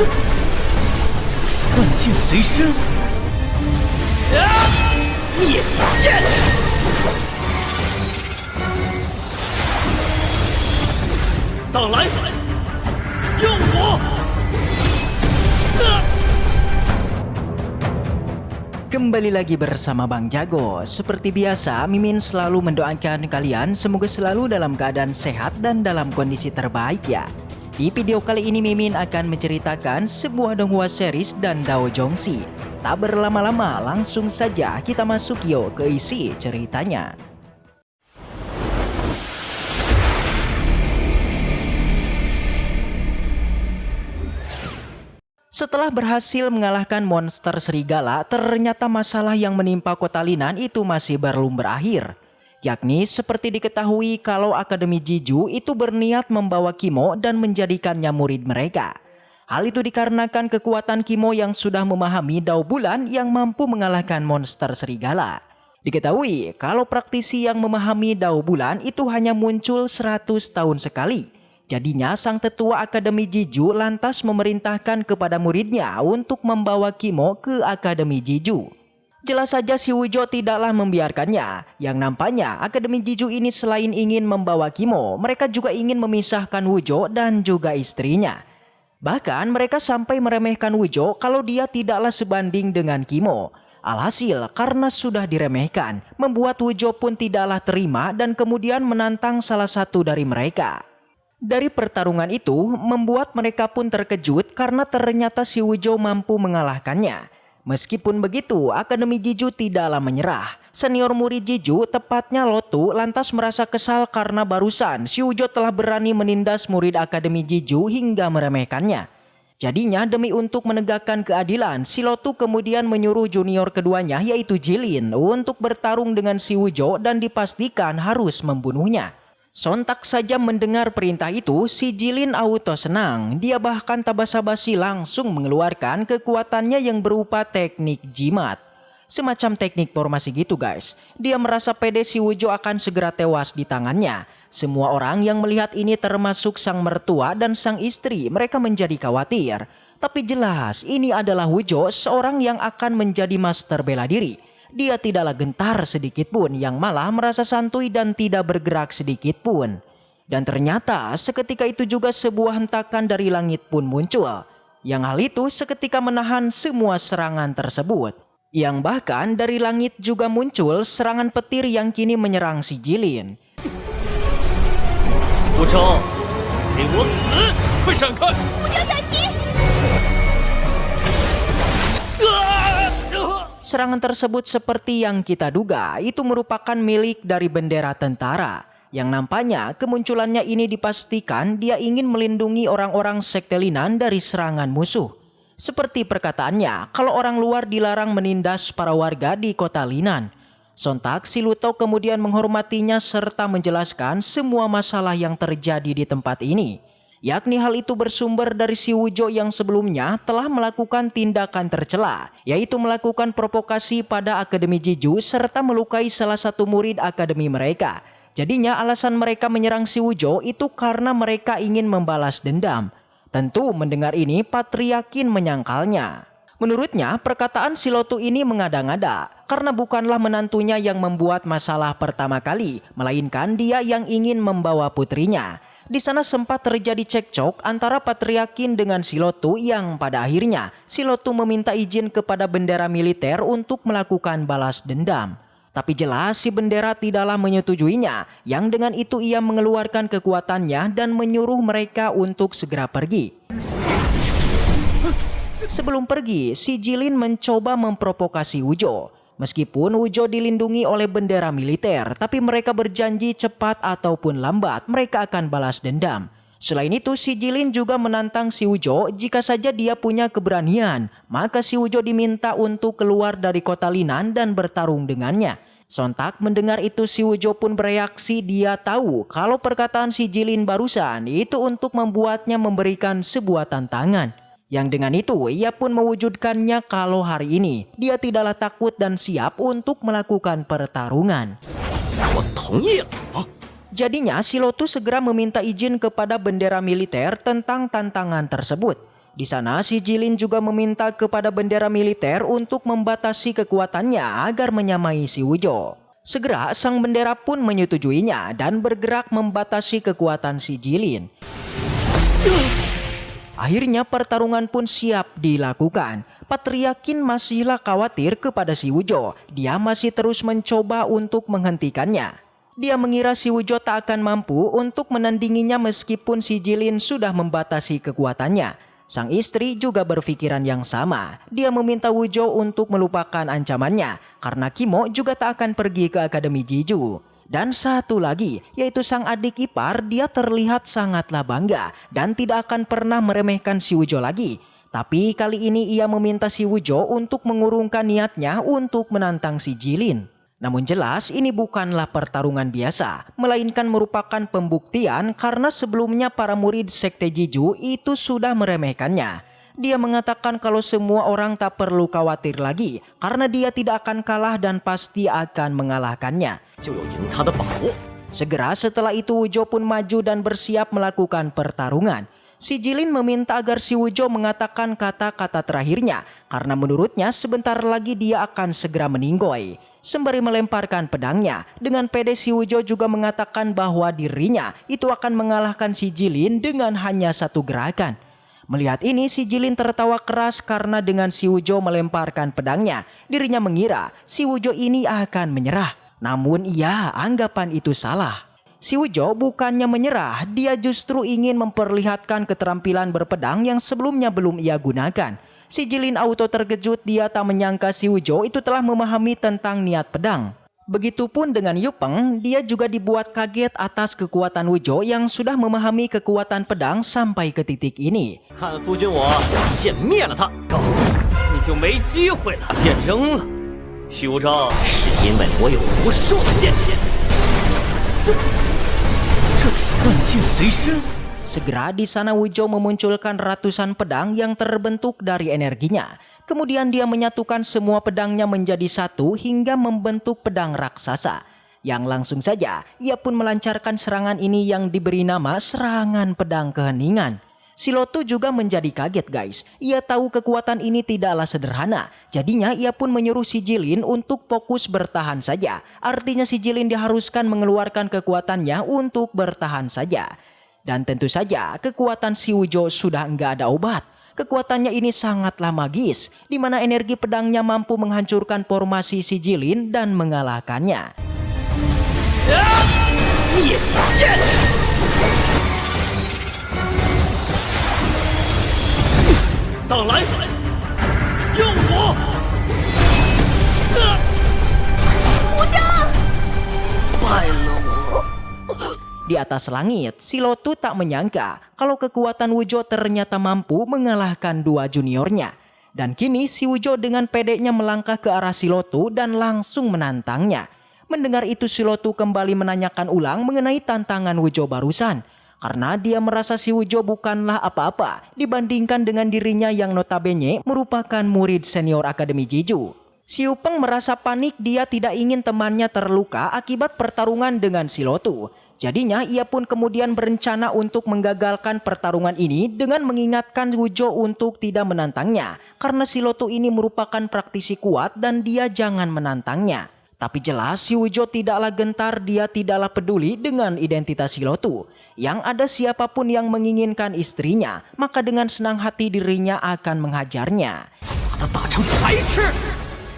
万箭随身。灭敌剑。荡来，用我。Kembali lagi bersama Bang Jago. Seperti biasa, Mimin selalu mendoakan kalian semoga selalu dalam keadaan sehat dan dalam kondisi terbaik ya. Di video kali ini Mimin akan menceritakan sebuah donghua series dan doujongshi. Tak berlama-lama, langsung saja kita masuk yuk ke isi ceritanya. Setelah berhasil mengalahkan monster serigala, ternyata masalah yang menimpa kota Linan itu masih belum berakhir. Yakni seperti diketahui kalau Akademi Jiju itu berniat membawa Kimo dan menjadikannya murid mereka. Hal itu dikarenakan kekuatan Kimo yang sudah memahami Dao Bulan yang mampu mengalahkan monster serigala. Diketahui kalau praktisi yang memahami Dao Bulan itu hanya muncul 100 tahun sekali. Jadinya sang tetua Akademi Jiju lantas memerintahkan kepada muridnya untuk membawa Kimo ke Akademi Jiju. Jelas saja si Wujo tidaklah membiarkannya. Yang nampaknya Akademi Jiju ini selain ingin membawa Kimo, mereka juga ingin memisahkan Wujo dan juga istrinya. Bahkan mereka sampai meremehkan Wujo kalau dia tidaklah sebanding dengan Kimo. Alhasil karena sudah diremehkan, membuat Wujo pun tidaklah terima dan kemudian menantang salah satu dari mereka. Dari pertarungan itu membuat mereka pun terkejut karena ternyata si Wujo mampu mengalahkannya. Meskipun begitu, Akademi Jiju tidaklah menyerah. Senior murid Jiju, tepatnya Lotu, lantas merasa kesal karena barusan si Wujo telah berani menindas murid Akademi Jiju hingga meremehkannya. Jadinya demi untuk menegakkan keadilan, si Lotu kemudian menyuruh junior keduanya yaitu Jilin untuk bertarung dengan si Wujo dan dipastikan harus membunuhnya. Sontak saja mendengar perintah itu, si Jilin auto senang. Dia bahkan tak basa-basi langsung mengeluarkan kekuatannya yang berupa teknik jimat. Semacam teknik formasi gitu guys. Dia merasa pede si Wujo akan segera tewas di tangannya. Semua orang yang melihat ini termasuk sang mertua dan sang istri, mereka menjadi khawatir. Tapi jelas ini adalah Wujo, seorang yang akan menjadi master bela diri. Dia tidaklah gentar sedikit pun, yang malah merasa santuy dan tidak bergerak sedikit pun. Dan ternyata seketika itu juga sebuah hentakan dari langit pun muncul. Yang hal itu seketika menahan semua serangan tersebut. Yang bahkan dari langit juga muncul serangan petir yang kini menyerang si Jilin. 不招，给我死！快闪开！ Serangan tersebut seperti yang kita duga itu merupakan milik dari bendera tentara. Yang nampaknya kemunculannya ini dipastikan dia ingin melindungi orang-orang sekte Linan dari serangan musuh. Seperti perkataannya, kalau orang luar dilarang menindas para warga di kota Linan. Sontak si Luto kemudian menghormatinya serta menjelaskan semua masalah yang terjadi di tempat ini. Yakni hal itu bersumber dari si Wujo yang sebelumnya telah melakukan tindakan tercela, yaitu melakukan provokasi pada Akademi Jiju serta melukai salah satu murid akademi mereka. Jadinya alasan mereka menyerang si Wujo itu karena mereka ingin membalas dendam. Tentu mendengar ini Patri yakin menyangkalnya. Menurutnya perkataan si Lotu ini mengada-ngada karena bukanlah menantunya yang membuat masalah pertama kali, melainkan dia yang ingin membawa putrinya. Di sana sempat terjadi cekcok antara Patriarkin dengan Silotu yang pada akhirnya Silotu meminta izin kepada bendera militer untuk melakukan balas dendam. Tapi jelas si bendera tidaklah menyetujuinya, yang dengan itu ia mengeluarkan kekuatannya dan menyuruh mereka untuk segera pergi. Sebelum pergi, si Jilin mencoba memprovokasi Wujo. Meskipun Wujo dilindungi oleh bendera militer, tapi mereka berjanji cepat ataupun lambat mereka akan balas dendam. Selain itu si Jilin juga menantang si Wujo jika saja dia punya keberanian, maka si Wujo diminta untuk keluar dari kota Linan dan bertarung dengannya. Sontak mendengar itu si Wujo pun bereaksi, dia tahu kalau perkataan si Jilin barusan itu untuk membuatnya memberikan sebuah tantangan. Yang dengan itu ia pun mewujudkannya kalau hari ini dia tidaklah takut dan siap untuk melakukan pertarungan. Jadinya si Lotus segera meminta izin kepada bendera militer tentang tantangan tersebut. Di sana si Jilin juga meminta kepada bendera militer untuk membatasi kekuatannya agar menyamai si Wuzhou. Segera sang bendera pun menyetujuinya dan bergerak membatasi kekuatan si Jilin. Akhirnya pertarungan pun siap dilakukan. Patriarkin masihlah khawatir kepada si Wuzhou. Dia masih terus mencoba untuk menghentikannya. Dia mengira si Wuzhou tak akan mampu untuk menandinginya meskipun si Jilin sudah membatasi kekuatannya. Sang istri juga berpikiran yang sama. Dia meminta Wuzhou untuk melupakan ancamannya karena Kimo juga tak akan pergi ke Akademi Jeju. Dan satu lagi, yaitu sang adik ipar, dia terlihat sangatlah bangga dan tidak akan pernah meremehkan si Wuzhou lagi. Tapi kali ini ia meminta si Wuzhou untuk mengurungkan niatnya untuk menantang si Jilin. Namun jelas ini bukanlah pertarungan biasa, melainkan merupakan pembuktian karena sebelumnya para murid Sekte Jeju itu sudah meremehkannya. Dia mengatakan kalau semua orang tak perlu khawatir lagi karena dia tidak akan kalah dan pasti akan mengalahkannya. Segera setelah itu Wuzhou pun maju dan bersiap melakukan pertarungan. Si Jilin meminta agar si Wuzhou mengatakan kata-kata terakhirnya karena menurutnya sebentar lagi dia akan segera meninggoy. Sembari melemparkan pedangnya, dengan pede si Wuzhou juga mengatakan bahwa dirinya itu akan mengalahkan si Jilin dengan hanya satu gerakan. Melihat ini si Jilin tertawa keras karena dengan si Wuzhou melemparkan pedangnya, dirinya mengira si Wuzhou ini akan menyerah. Namun anggapan itu salah. Si Wuzhou bukannya menyerah, dia justru ingin memperlihatkan keterampilan berpedang yang sebelumnya belum ia gunakan. Si Jilin auto terkejut, dia tak menyangka si Wuzhou itu telah memahami tentang niat pedang. Begitupun dengan Yupeng, dia juga dibuat kaget atas kekuatan Wuzhou yang sudah memahami kekuatan pedang sampai ke titik ini. Segera di sana Wuzhou memunculkan ratusan pedang yang terbentuk dari energinya. Kemudian dia menyatukan semua pedangnya menjadi satu hingga membentuk pedang raksasa. Yang langsung saja ia pun melancarkan serangan ini yang diberi nama serangan pedang keheningan. Si Lotu juga menjadi kaget guys. Ia tahu kekuatan ini tidaklah sederhana. Jadinya ia pun menyuruh si Jilin untuk fokus bertahan saja. Artinya si Jilin diharuskan mengeluarkan kekuatannya untuk bertahan saja. Dan tentu saja kekuatan si Wuzhou sudah enggak ada obat. Kekuatannya ini sangatlah magis, di mana energi pedangnya mampu menghancurkan formasi si Jilin dan mengalahkannya. Di atas langit, si Lotu tak menyangka kalau kekuatan Wuzhou ternyata mampu mengalahkan dua juniornya. Dan kini si Wuzhou dengan pedenya melangkah ke arah si Lotu dan langsung menantangnya. Mendengar itu si Lotu kembali menanyakan ulang mengenai tantangan Wuzhou barusan. Karena dia merasa si Wuzhou bukanlah apa-apa dibandingkan dengan dirinya yang notabene merupakan murid senior Akademi Jeju. Si Yupeng merasa panik, dia tidak ingin temannya terluka akibat pertarungan dengan si Lotu. Jadinya ia pun kemudian berencana untuk menggagalkan pertarungan ini dengan mengingatkan Wuzhou untuk tidak menantangnya. Karena si Lotu ini merupakan praktisi kuat dan dia jangan menantangnya. Tapi jelas si Wuzhou tidaklah gentar, dia tidaklah peduli dengan identitas si Lotu. Yang ada siapapun yang menginginkan istrinya, maka dengan senang hati dirinya akan menghajarnya.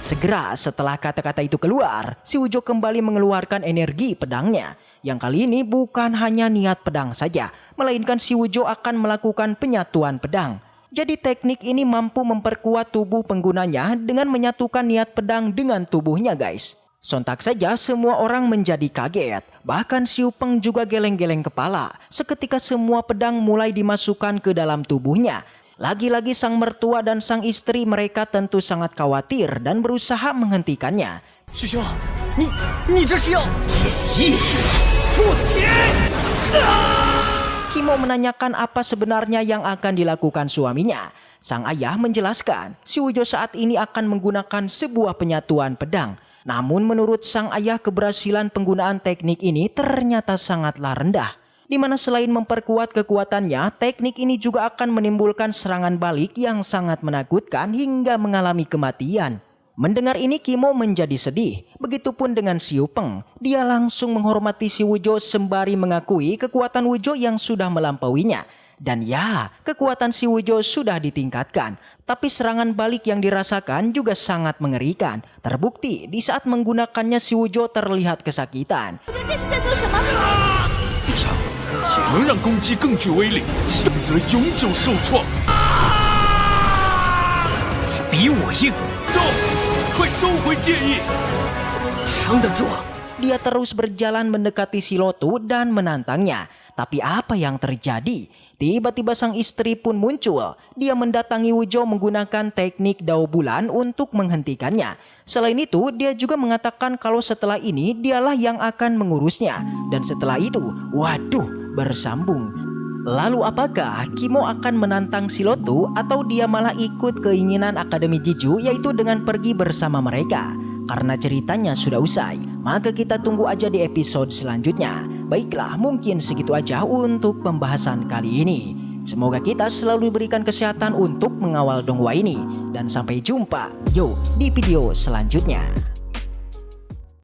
Segera setelah kata-kata itu keluar, si Wuzhou kembali mengeluarkan energi pedangnya. Yang kali ini bukan hanya niat pedang saja, melainkan si Wuzhou akan melakukan penyatuan pedang. Jadi teknik ini mampu memperkuat tubuh penggunanya dengan menyatukan niat pedang dengan tubuhnya guys. Sontak saja semua orang menjadi kaget. Bahkan si Yupeng juga geleng-geleng kepala. Seketika semua pedang mulai dimasukkan ke dalam tubuhnya. Lagi-lagi sang mertua dan sang istri mereka tentu sangat khawatir dan berusaha menghentikannya. Kimo menanyakan apa sebenarnya yang akan dilakukan suaminya. Sang ayah menjelaskan si Wuzhou saat ini akan menggunakan sebuah penyatuan pedang. Namun menurut sang ayah keberhasilan penggunaan teknik ini ternyata sangatlah rendah. Di mana selain memperkuat kekuatannya, teknik ini juga akan menimbulkan serangan balik yang sangat menakutkan hingga mengalami kematian. Mendengar ini Kimo menjadi sedih. Begitupun dengan Xiu Peng. Dia langsung menghormati si Wujo sembari mengakui kekuatan Wujo yang sudah melampauinya. Dan ya, kekuatan si Wujo sudah ditingkatkan. Tapi serangan balik yang dirasakan juga sangat mengerikan. Terbukti di saat menggunakannya si Wujo terlihat kesakitan. 这是在做什么？地上也能让攻击更具威力，轻则永久受创。你比我硬，走，快收回剑意。撑得住。 Dia terus berjalan mendekati si Lotu dan menantangnya. Tapi apa yang terjadi? Tiba-tiba sang istri pun muncul. Dia mendatangi Wujo menggunakan teknik dao bulan untuk menghentikannya. Selain itu, dia juga mengatakan kalau setelah ini dialah yang akan mengurusnya. Dan setelah itu, waduh, bersambung. Lalu apakah Kimo akan menantang si Lotu atau dia malah ikut keinginan Akademi Jiju yaitu dengan pergi bersama mereka? Karena ceritanya sudah usai, maka kita tunggu aja di episode selanjutnya. Baiklah, mungkin segitu aja untuk pembahasan kali ini. Semoga kita selalu diberikan kesehatan untuk mengawal donghua ini. Dan sampai jumpa, yo, di video selanjutnya.